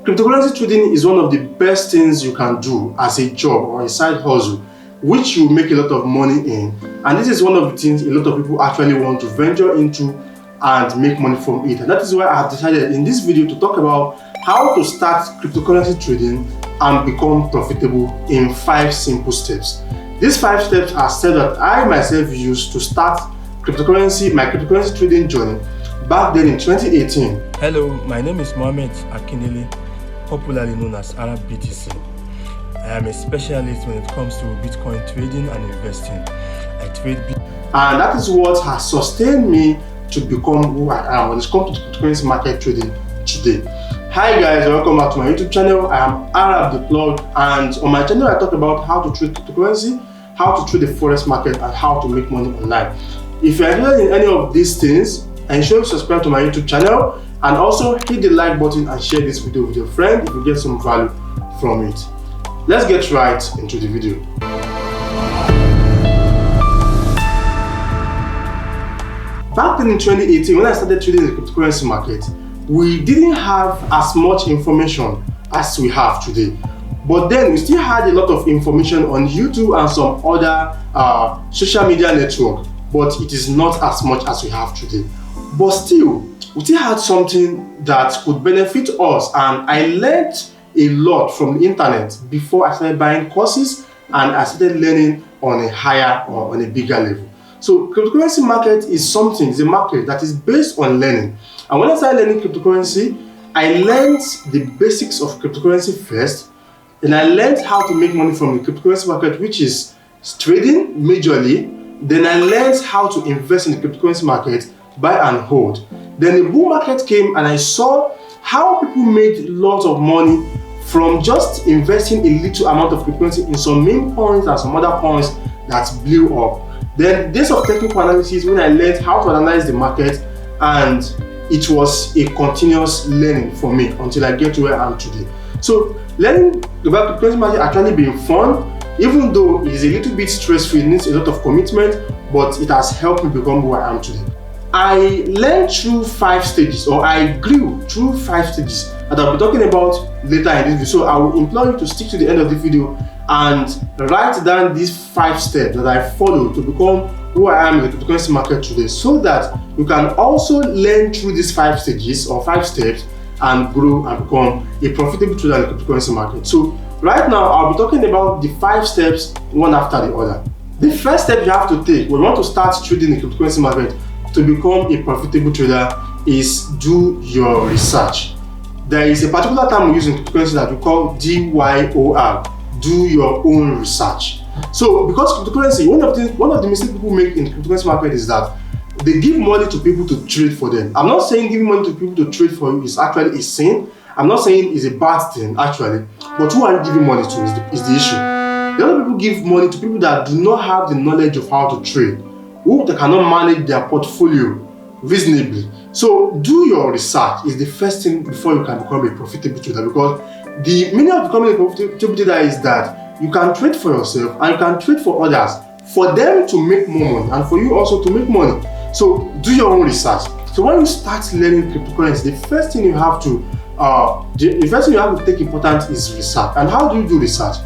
Cryptocurrency trading is one of the best things you can do as a job or a side hustle, which you make a lot of money in. And this is one of the things a lot of people actually want to venture into and make money from it. And that is why I have decided in this video to talk about how to start cryptocurrency trading and become profitable in 5 simple steps. These 5 steps are steps that I myself used to start my cryptocurrency trading journey back then in 2018. Hello, my name is Mohammed Akinele, popularly known as Arab BTC. I am a specialist when it comes to Bitcoin trading and investing. I trade Bitcoin. And that is what has sustained me to become who I am when it comes to cryptocurrency market trading today. Hi guys, welcome back to my YouTube channel. I am Arab the Plug, and on my channel I talk about how to trade cryptocurrency, how to trade the forex market, and how to make money online. If you are interested in any of these things, ensure you subscribe to my YouTube channel and also hit the like button and share this video with your friend if you get some value from it. Let's get right into the video. Back then in 2018, when I started trading the cryptocurrency market, we didn't have as much information as we have today. But then we still had a lot of information on YouTube and some other social media network, but it is not as much as we have today. But still, we still had something that could benefit us, and I learned a lot from the internet before I started buying courses and I started learning on a higher or on a bigger level. So cryptocurrency market is a market that is based on learning. And when I started learning cryptocurrency, I learned the basics of cryptocurrency first, and I learned how to make money from the cryptocurrency market, which is trading majorly. Then I learned how to invest in the cryptocurrency market, buy and hold. Then the bull market came and I saw how people made lots of money from just investing a little amount of cryptocurrency in some main coins and some other coins that blew up. Then days of technical analysis, when I learned how to analyze the market, and it was a continuous learning for me until I get to where I am today. So learning about cryptocurrency market actually been fun, even though it is a little bit stress-free, it needs a lot of commitment, but it has helped me become who I am today. I learned through 5 stages, or I grew through 5 stages that I'll be talking about later in this video. So I will implore you to stick to the end of the video and write down these 5 steps that I follow to become who I am in the cryptocurrency market today, so that you can also learn through these 5 stages or 5 steps and grow and become a profitable trader in the cryptocurrency market. So right now I'll be talking about the 5 steps one after the other. The first step you have to take when you want to start trading the cryptocurrency market to become a profitable trader is do your research. There is a particular term we use in cryptocurrency that we call DYOR, do your own research. So because cryptocurrency, one of the mistakes people make in the cryptocurrency market is that they give money to people to trade for them. I'm not saying giving money to people to trade for you is actually a sin. I'm not saying it's a bad thing actually, but who are you giving money to is the issue. A lot of people give money to people that do not have the knowledge of how to trade, who they cannot manage their portfolio reasonably. So do your research is the first thing before you can become a profitable trader, because the meaning of becoming a profitable trader is that you can trade for yourself and you can trade for others, for them to make more money and for you also to make money. So do your own research. So when you start learning cryptocurrency, the first thing you have to take important is research. And how do you do research?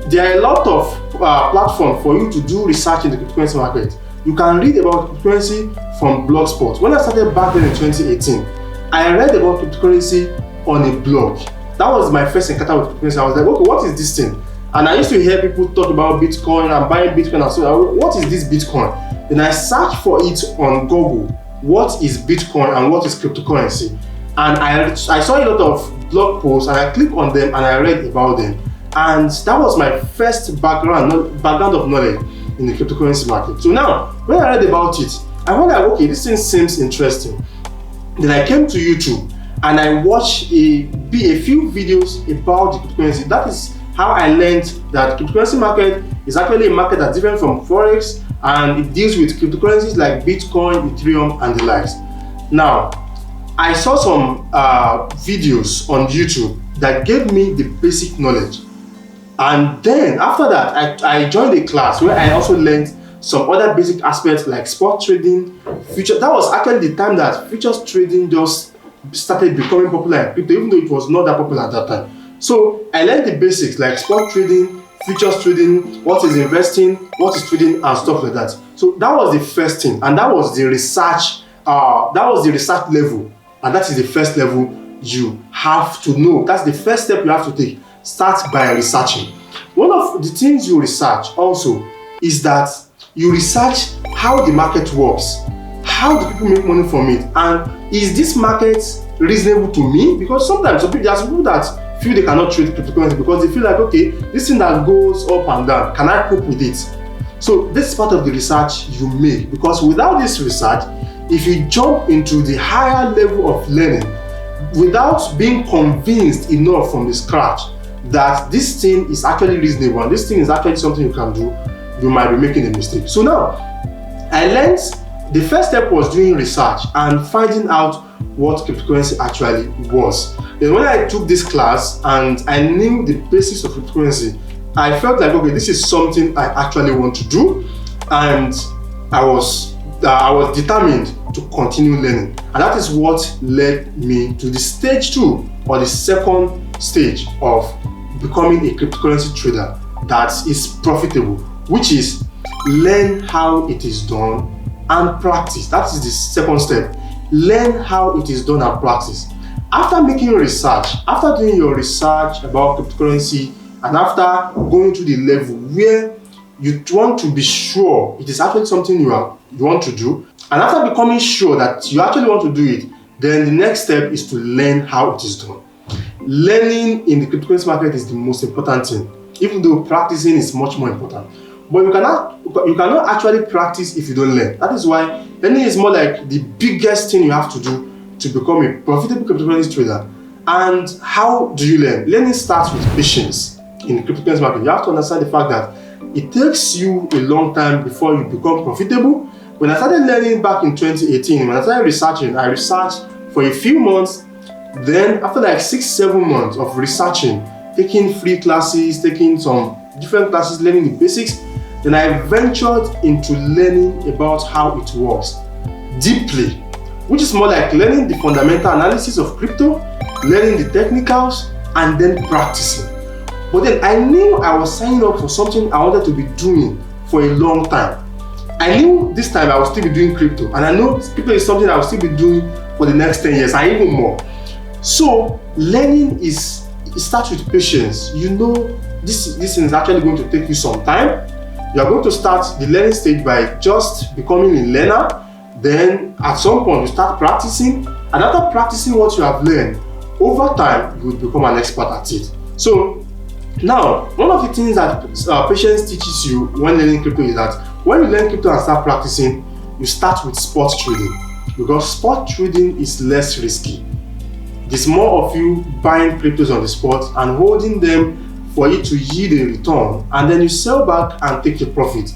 There are a lot of platforms for you to do research in the cryptocurrency market. You can read about cryptocurrency from Blogspot. When I started back then in 2018, I read about cryptocurrency on a blog. That was my first encounter with cryptocurrency. I was like, okay, what is this thing? And I used to hear people talk about Bitcoin and buying Bitcoin and so on. What is this Bitcoin? Then I searched for it on Google. What is Bitcoin and what is cryptocurrency? And I saw a lot of blog posts and I clicked on them and I read about them. And that was my first background of knowledge in the cryptocurrency market. So now, when I read about it, I was like, okay, this thing seems interesting. Then I came to YouTube and I watched a few videos about the cryptocurrency. That is how I learned that cryptocurrency market is actually a market that's different from forex, and it deals with cryptocurrencies like Bitcoin, Ethereum, and the likes. Now, I saw some videos on YouTube that gave me the basic knowledge. And then after that, I joined a class where I also learned some other basic aspects like spot trading, future. That was actually the time that futures trading just started becoming popular in crypto, even though it was not that popular at that time. So I learned the basics like spot trading, futures trading, what is investing, what is trading, and stuff like that. So that was the first thing, and that was the research. Level, and that is the first level you have to know. That's the first step you have to take. Start by researching. One of the things you research also is that you research how the market works. How do people make money from it? And is this market reasonable to me? Because sometimes there are some people that feel they cannot trade cryptocurrency because they feel like, okay, this thing that goes up and down, can I cope with it? So this is part of the research you make, because without this research, if you jump into the higher level of learning without being convinced enough from the scratch that this thing is actually reasonable and this thing is actually something you can do, you might be making a mistake. So now, I learned the first step was doing research and finding out what cryptocurrency actually was. Then when I took this class and I knew the basics of cryptocurrency, I felt like, okay, this is something I actually want to do, and I was determined to continue learning, and that is what led me to the stage 2, or the second stage of becoming a cryptocurrency trader that is profitable, which is learn how it is done and practice. That is the second step. Learn how it is done and practice. After making research, after doing your research about cryptocurrency, and after going to the level where you want to be sure it is actually something you want to do, and after becoming sure that you actually want to do it, then the next step is to learn how it is done. Learning in the cryptocurrency market is the most important thing, even though practicing is much more important. But you cannot actually practice if you don't learn. That is why learning is more like the biggest thing you have to do to become a profitable cryptocurrency trader. And how do you learn? Learning starts with patience in the cryptocurrency market. You have to understand the fact that it takes you a long time before you become profitable. When I started learning back in 2018, when I started researching, I researched for a few months. Then after like 6-7 months of researching, taking free classes, taking some different classes, learning the basics, then I ventured into learning about how it works deeply, which is more like learning the fundamental analysis of crypto, learning the technicals, and then practicing. But then I knew I was signing up for something I wanted to be doing for a long time. I knew this time I will still be doing crypto, and I know crypto is something I will still be doing for the next 10 years and even more. So learning it starts with patience. You know this thing is actually going to take you some time. You are going to start the learning stage by just becoming a learner. Then at some point you start practicing, and after practicing what you have learned, over time you will become an expert at it. So now, one of the things that patience teaches you when learning crypto is that when you learn crypto and start practicing, you start with spot trading, because spot trading is less risky. It's more of you buying cryptos on the spot and holding them for it to yield a return, and then you sell back and take your profit.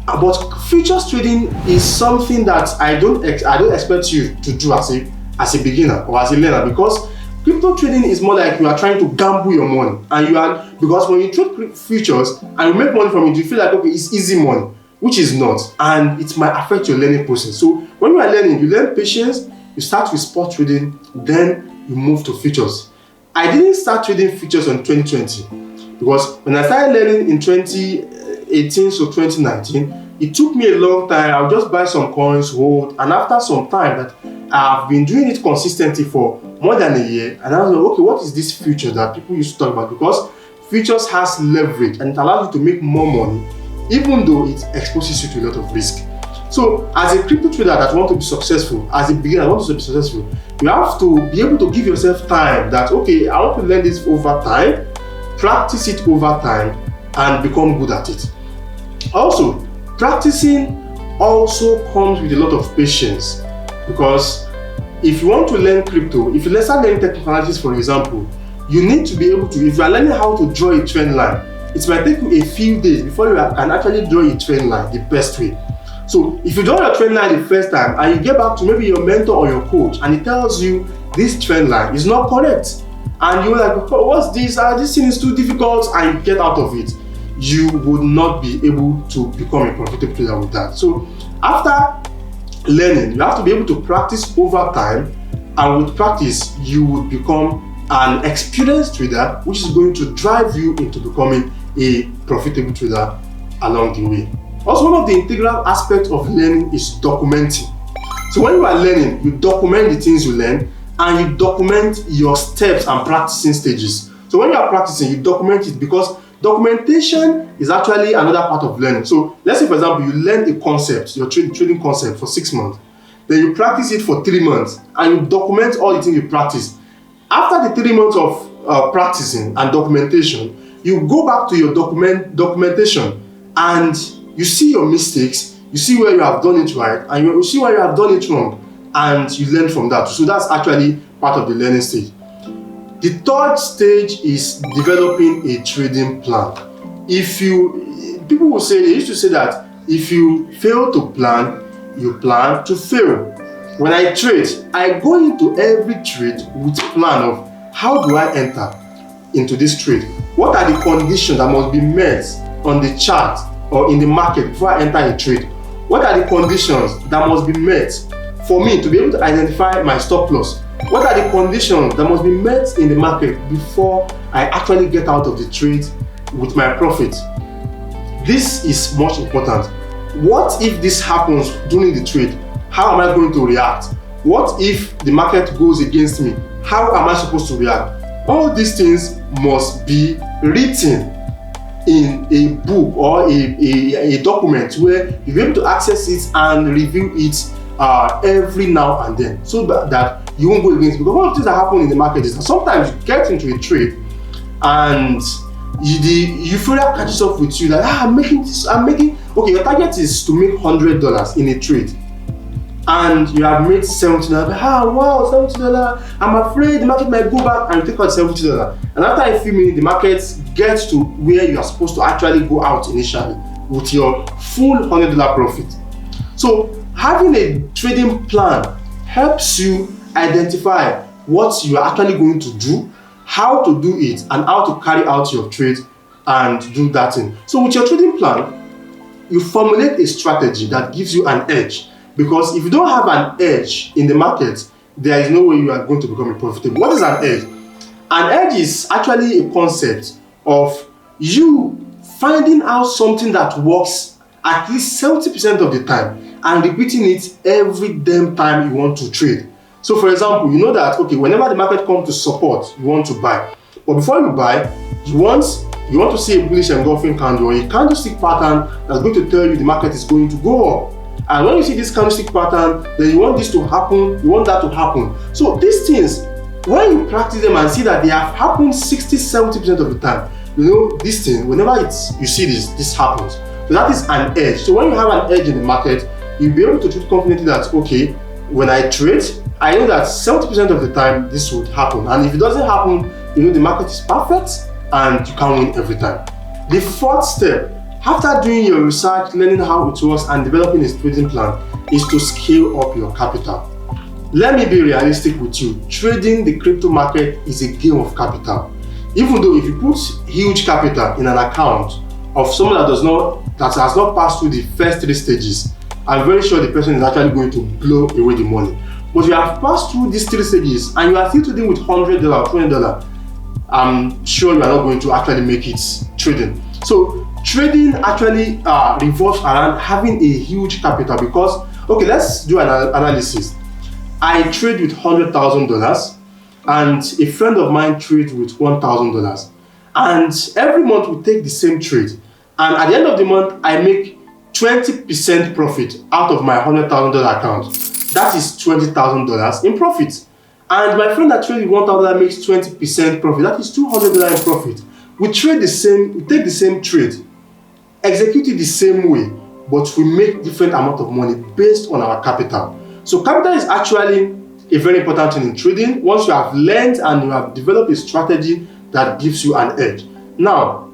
But futures trading is something that I don't expect you to do as a beginner or as a learner, because crypto trading is more like you are trying to gamble your money, and because when you trade futures and you make money from it, you feel like, okay, it's easy money, which is not, and it might affect your learning process. So when you are learning, you learn patience. You start with spot trading, then you move to futures. I didn't start trading futures in 2020, because when I started learning in 2018 to 2019, it took me a long time. I'll just buy some coins, hold, and after some time that I've been doing it consistently for more than a year, and I was like, okay, what is this future that people used to talk about? Because futures has leverage and it allows you to make more money, even though it exposes you to a lot of risk. So as a crypto trader that want to be successful, as a beginner that wants to be successful, you have to be able to give yourself time that, okay, I want to learn this over time, practice it over time, and become good at it. Also, practicing also comes with a lot of patience, because if you want to learn crypto, if you start learning technical analysis, for example, you need to be able to, if you are learning how to draw a trend line, it might take you a few days before you can actually draw a trend line the best way. So if you draw your trend line the first time and you get back to maybe your mentor or your coach and he tells you this trend line is not correct, and you're like, what's this? This thing is too difficult, and you get out of it, you would not be able to become a profitable trader with that. So after learning, you have to be able to practice over time, and with practice, you would become an experienced trader, which is going to drive you into becoming a profitable trader along the way. Also, one of the integral aspects of learning is documenting. So when you are learning, you document the things you learn, and you document your steps and practicing stages. So when you are practicing, you document it, because documentation is actually another part of learning. So let's say, for example, you learn a concept, your trading concept for 6 months. Then you practice it for 3 months, and you document all the things you practice. After the 3 months of practicing and documentation, you go back to your documentation, and you see your mistakes, you see where you have done it right, and you see where you have done it wrong, and you learn from that. So that's actually part of the learning stage. The third stage is developing a trading plan. People will say, they used to say that if you fail to plan, you plan to fail. When I trade, I go into every trade with a plan of how do I enter into this trade? What are the conditions that must be met on the chart or in the market before I enter a trade? What are the conditions that must be met for me to be able to identify my stop loss? What are the conditions that must be met in the market before I actually get out of the trade with my profit? This is much important. What if this happens during the trade? How am I going to react? What if the market goes against me? How am I supposed to react? All these things must be written in a book or a document where you'll be able to access it and review it every now and then, so that you won't go against it. Because one of the things that happen in the market is that sometimes you get into a trade and the euphoria catches up with you, that okay, your target is to make $100 in a trade, and you have made $70. Wow, $70. I'm afraid the market might go back, and you take out $70. And after a few minutes, the market gets to where you are supposed to actually go out initially with your full $100 profit. So having a trading plan helps you identify what you are actually going to do, how to do it, and how to carry out your trade and do that thing. So with your trading plan, you formulate a strategy that gives you an edge. Because if you don't have an edge in the market, there is no way you are going to become profitable. What is an edge? An edge is actually a concept of you finding out something that works at least 70% of the time and repeating it every damn time you want to trade. So for example, you know that, okay, whenever the market comes to support, you want to buy. But before you buy, you want to see a bullish engulfing candle or a candlestick pattern that's going to tell you the market is going to go up. And when you see this candlestick pattern, then you want this to happen, you want that to happen. So these things, when you practice them and see that they have happened 60-70% of the time, you know, this thing, whenever you see this happens. So that is an edge. So when you have an edge in the market, you'll be able to trade confidently that, okay, when I trade, I know that 70% of the time this would happen. And if it doesn't happen, you know the market is perfect and you can win every time. The fourth step, after doing your research, learning how it works, and developing a trading plan, is to scale up your capital. Let me be realistic with you. Trading the crypto market is a game of capital. Even though if you put huge capital in an account of someone that has not passed through the first 3 stages, I'm very sure the person is actually going to blow away the money. But if you have passed through these 3 stages and you are still trading with $100, $20, I'm sure you are not going to actually make it trading. So trading actually revolves around having a huge capital, because, okay, let's do an analysis. I trade with $100,000 and a friend of mine trades with $1,000, and every month we take the same trade, and at the end of the month I make 20% profit out of my $100,000 account. That is $20,000 in profit. And my friend that traded $1,000 makes 20% profit. That is $200 in profit. We take the same trade, execute it the same way, but we make different amount of money based on our capital. So capital is actually a very important thing in trading. Once you have learned and you have developed a strategy that gives you an edge. Now,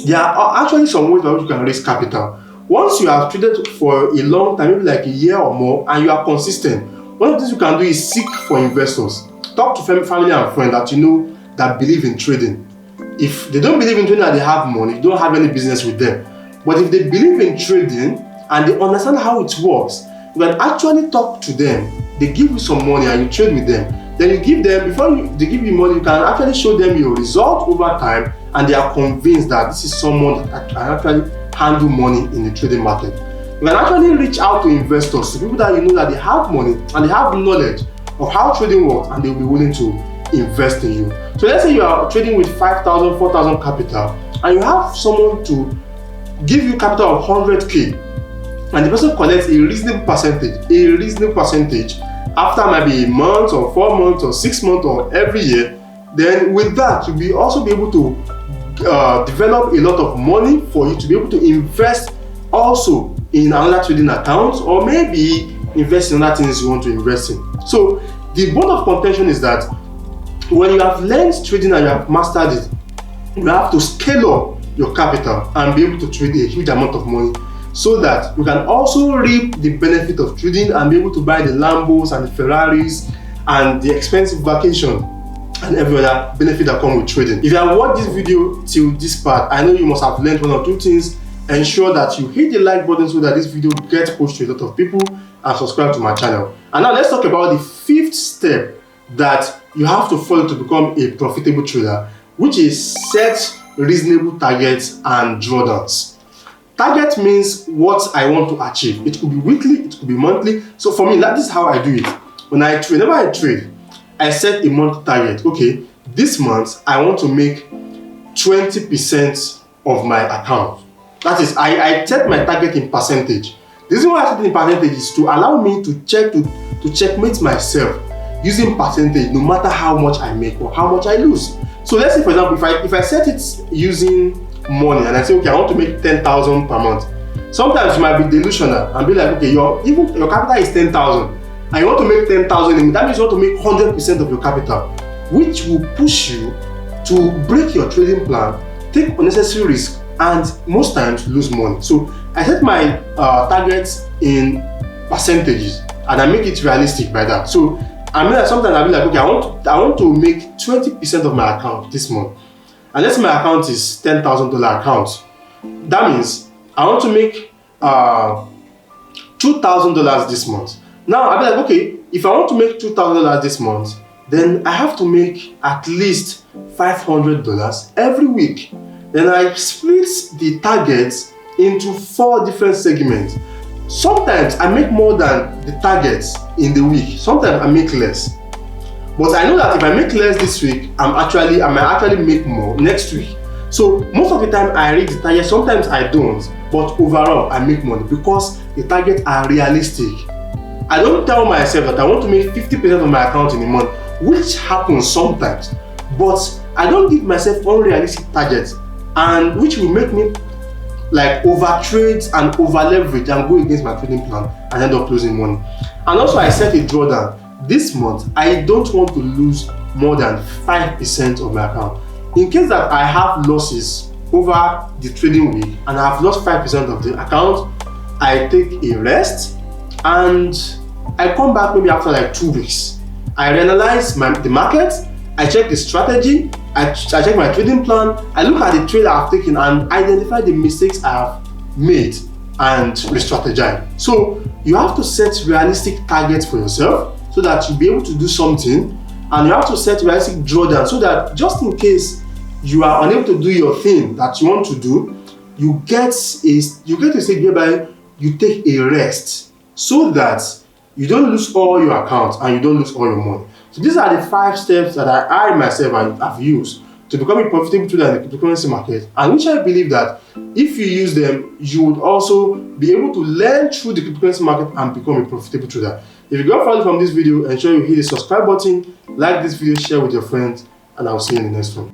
there are actually some ways by which you can raise capital. Once you have traded for a long time, maybe like a year or more, and you are consistent, one of the things you can do is seek for investors. Talk to family and friends that you know that believe in trading. If they don't believe in trading and they have money, you don't have any business with them. But if they believe in trading and they understand how it works, you can actually talk to them. They give you some money and you trade with them. Then you give them, before they give you money, you can actually show them your result over time, and they are convinced that this is someone that can actually handle money in the trading market. You can actually reach out to investors, to people that you know that they have money and they have knowledge of how trading works, and they'll be willing to invest in you. So let's say you are trading with 5,000, 4,000 capital, and you have someone to give you capital of 100k, and the person collects a reasonable percentage after maybe a month or 4 months or 6 months or every year. Then with that, you'll be also be able to develop a lot of money for you to be able to invest also in another trading account, or maybe invest in other things you want to invest in. So the bone of contention is that when you have learned trading and you have mastered it, you have to scale up your capital and be able to trade a huge amount of money, so that you can also reap the benefit of trading and be able to buy the Lambos and the Ferraris and the expensive vacation and every other benefit that come with trading. If you have watched this video till this part, I know you must have learned one or two things. Ensure that you hit the like button so that this video gets pushed to a lot of people, and subscribe to my channel. And now let's talk about the 5th step that you have to follow to become a profitable trader, which is set reasonable targets and drawdowns. Target means what I want to achieve. It could be weekly, it could be monthly. So for me, that is how I do it. Whenever I trade, I set a monthly target. Okay, this month I want to make 20% of my account. That is, I set my target in percentage. The reason why I set it in percentage is to allow me to checkmate myself using percentage, no matter how much I make or how much I lose. So let's say, for example, if I set it using money and I say, okay, I want to make 10,000 per month. Sometimes you might be delusional and be like, okay, your capital is 10,000 and you want to make 10,000, that means you want to make 100% of your capital, which will push you to break your trading plan, take unnecessary risk, and most times lose money. So I set my targets in percentages and I make it realistic by that. So I mean, sometimes I'll be like, okay, I want to make 20% of my account this month. And let's say my account is $10,000 account. That means I want to make $2,000 this month. Now I'll be like, okay, if I want to make $2,000 this month, then I have to make at least $500 every week. Then I split the targets into 4 different segments. Sometimes I make more than the targets in the week. Sometimes I make less. But I know that if I make less this week, I might actually make more next week. So most of the time I reach the target, sometimes I don't, but overall I make money because the targets are realistic. I don't tell myself that I want to make 50% of my account in a month, which happens sometimes, but I don't give myself unrealistic targets, and which will make me like over trade and over leverage and go against my trading plan and end up losing money. And also I set a drawdown. This month I don't want to lose more than 5% of my account. In case that I have losses over the trading week and I have lost 5% of the account, I take a rest and I come back maybe after like 2 weeks. I reanalyze the market, I check the strategy, I check my trading plan, I look at the trade I've taken and identify the mistakes I have made and re-strategize. So you have to set realistic targets for yourself so that you'll be able to do something, and you have to set realistic drawdown so that just in case you are unable to do your thing that you want to do, you get a stage whereby you take a rest so that you don't lose all your accounts and you don't lose all your money. So these are the 5 steps that I myself have used to become a profitable trader in the cryptocurrency market, and which I believe that if you use them, you would also be able to learn through the cryptocurrency market and become a profitable trader. If you got value from this video, ensure you hit the subscribe button, like this video, share with your friends, and I'll see you in the next one.